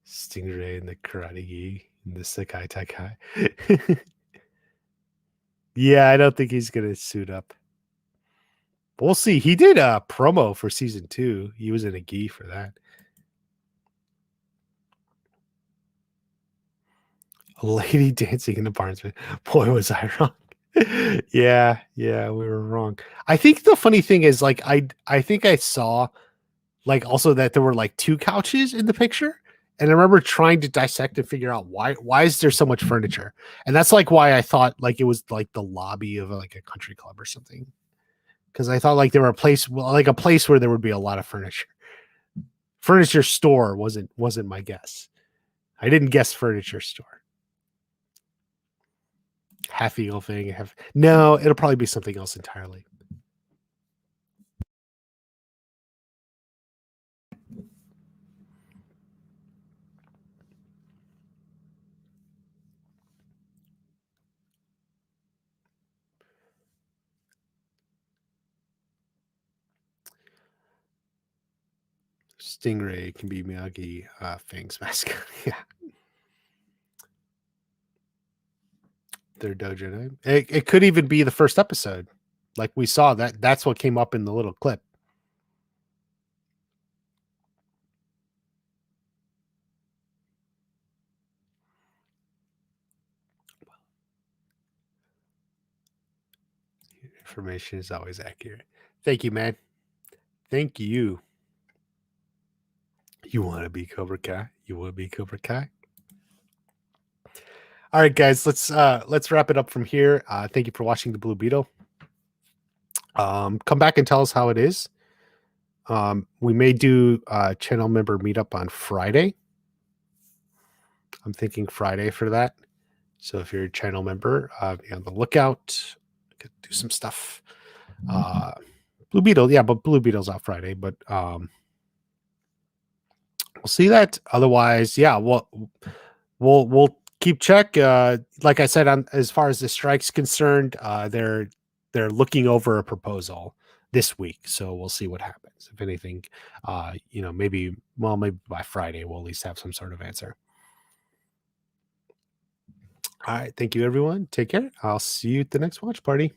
Stingray and the Karate Gi and the Sekai Taikai. Yeah, I don't think he's gonna suit up. We'll see. He did a promo for season 2. He was in a gi for that. A lady dancing in the barns. Boy, was I wrong. Yeah, we were wrong. I think the funny thing is like I think I saw like also that there were like 2 couches in the picture. And I remember trying to dissect and figure out why is there so much furniture? And that's like why I thought like it was like the lobby of like a country club or something. Because I thought like there were a place where there would be a lot of furniture. Furniture store wasn't my guess. I didn't guess furniture store. half eagle thing. No, it'll probably be something else entirely. Stingray can be Miyagi Fang's mascot. Yeah. Their dojo name. It could even be the first episode. Like we saw that's what came up in the little clip. Information is always accurate. Thank you, man. Thank you. You want to be Cobra Kai? You want to be Cobra Kai? All right, guys, let's wrap it up from here. Thank you for watching the Blue Beetle. Come back and tell us how it is. We may do a channel member meetup on Friday. I'm thinking Friday for that. So if you're a channel member, be on the lookout. Could do some stuff. Blue Beetle, yeah, but Blue Beetle's out Friday. But we'll see that. Otherwise, yeah, we'll keep check. Like I said, as far as the strike's concerned, they're looking over a proposal this week, so we'll see what happens. If anything, maybe by Friday we'll at least have some sort of answer. All right, thank you, everyone. Take care. I'll see you at the next watch party.